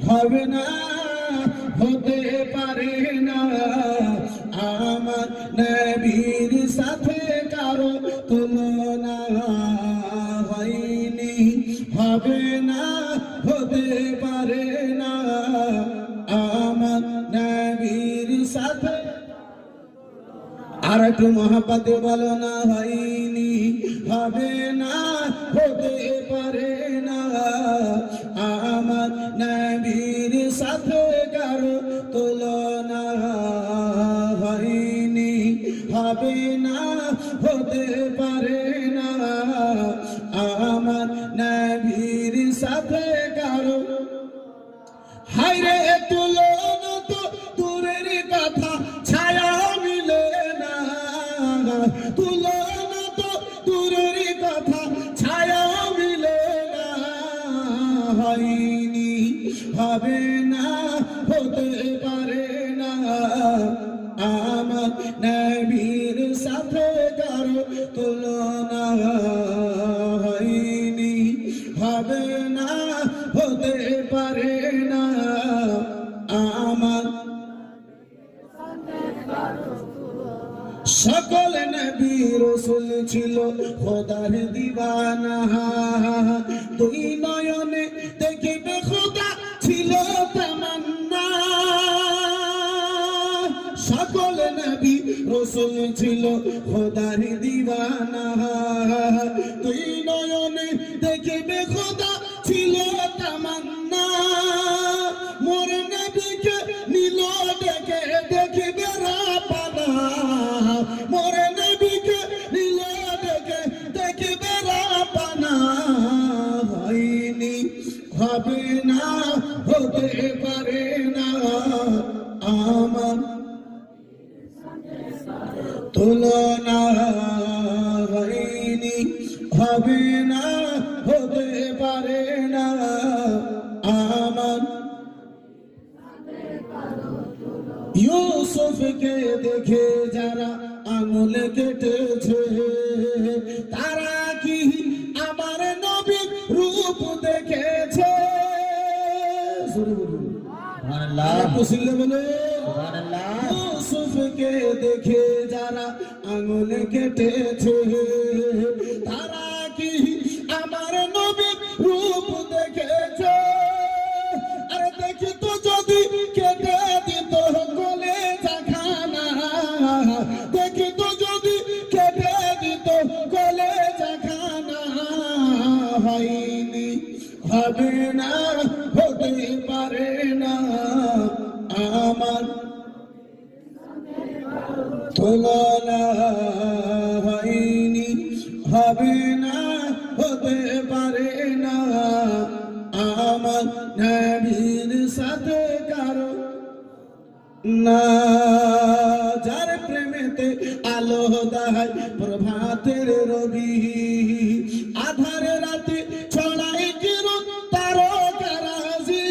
হবে না, হতে পারে না আমার নবীর সাথে কারো তুলনা। হয়নি, হবে না, হতে পারে না আমার নবীর সাথে। আর একটু মহাব্বতে বলো না, হয়নি, হবে না, হতে পারে না আমার নবীর সাথে কারো তুলনা। হয়নি, হবে না, হতে পারে না আমার নবীর সাথে কারো। হায়রে তুলনা তো দূরের কথা, ছায়া মিলে না। তুলনা তো দূরের কথা, ছায়া মিলে না। হয়নি, হবে না, হতে পারে না আমার নবীর সাথে কারো তুলনা। হয়নি, হবে না, হতে পারে না আমার। সকল নবী রাসূল ছিল খোদার দিওয়ানা, দুই নয়নে দেখিবে খোদা ছিল তামান্না। সকল নবী রাসূল ছিল খোদার দিওয়ানা, দুই নয়নে দেখিবে খোদা ছিল তামান্না। মোর নবীকে নীল দেখে দেখিবে রাপানা, মোর নবীকে নীল দেখে দেখিবে রাপানা। হয়নি, হবে না, হতে পারে না আমার তুলনা। হয়নি, হবে না, হতে পারে না আমার। ইউসুফকে দেখে যারা আঙুল কেটেছে, তারা কি আমার নবীর রূপ দেখেছে? ইউসুফকে দেখে যারা আঙুল কেটেছে, তারা কি আমার নবীর রূপ দেখেছে? আরে দেখি তো যদি কেটে দিত গলে জাখানা, দেখি তো যদি কেটে দিত গলে জাখানা। হয়নি, হবে না, হতে পারে না আমার তুলনা। হয়নি, হবে না, হতে পারে না আমার নবীর সাথে কারো না। যার প্রেমেতে আলো দেয় প্রভাতের রবি, আধার রাতে ছড়াই কিরণ তারকারাজি।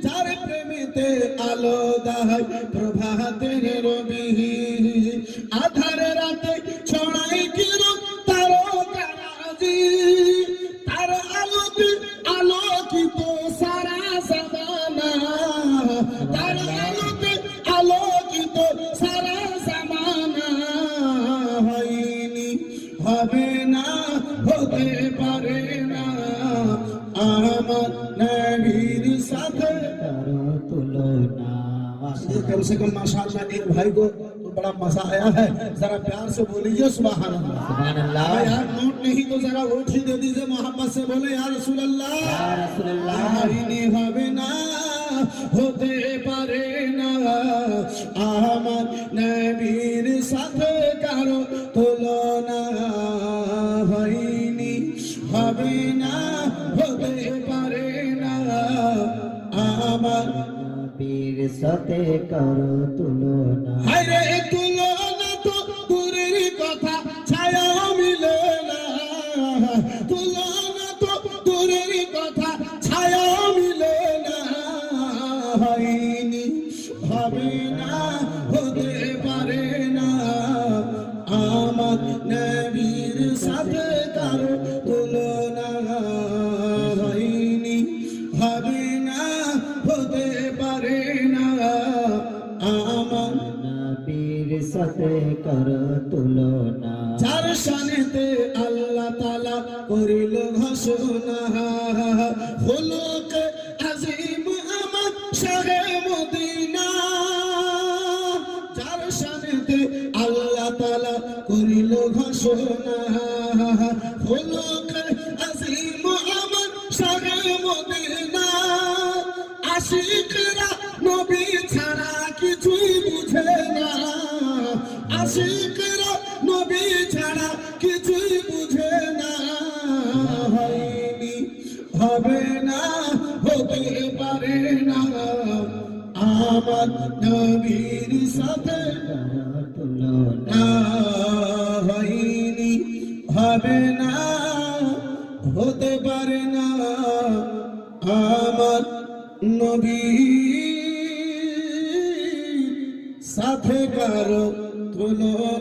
যার প্রেমেতে আলো দেয় প্রভাতের রবি, আধার রাতে ছড়াই কিরণ তারকারাজি। তার আলোতে আলোকিত সারা জামানা, তার আলোতে আলোকিত সারা জামানা। হয়নি, হবে না, হতে পারে না আমার নবীর साथ करो तुलना। कम से कम माशाअल्लाह एक भाई को तो बड़ा मजा आया है, जरा प्यार से बोलिए सुभान अल्लाह। सुभान अल्लाह। यार नोट नहीं तो जरा वोट ही दे दीजिए, मोहब्बत से बोले या रसूल अल्लाह। या रसूल अल्लाह। হবে না, হতে পারে না আমার নবীর সাথে কারো তুলনা। হয়নি, হবে না, হতে পারে না আমার নবীর সাথে কারো তুলনা। হায়রে তুলনা তো দূরের কথা, ছায়া মিলে না। তুলনা তো দূরের কথা, ছায়া মিলে না। হয়নি, হবে না, হতে পারে না আমার নবীর সাথে কারো তুলনা। হয়নি, কারো তুলনা। যার শানেতে আল্লাহ তাআলা করিল ঘোষণা, হলুক আজিম আমার শাহে মদিনা। যার শানেতে আল্লাহ তাআলা করিল ঘোষণা, হলুক আজিম আমার শাহে মদিনা। আশিকরা নবী ছাড়া কিছুই বুঝে না, আশিকরা নবী ছাড়া কিছুই বুঝে না। হয়নি, হবে না, হতে পারে না আমার নবীর সাথে কারো তুলনা। হয়নি, হবে না, হতে পারে না আমার নবীর সাথে কারো তুলনা।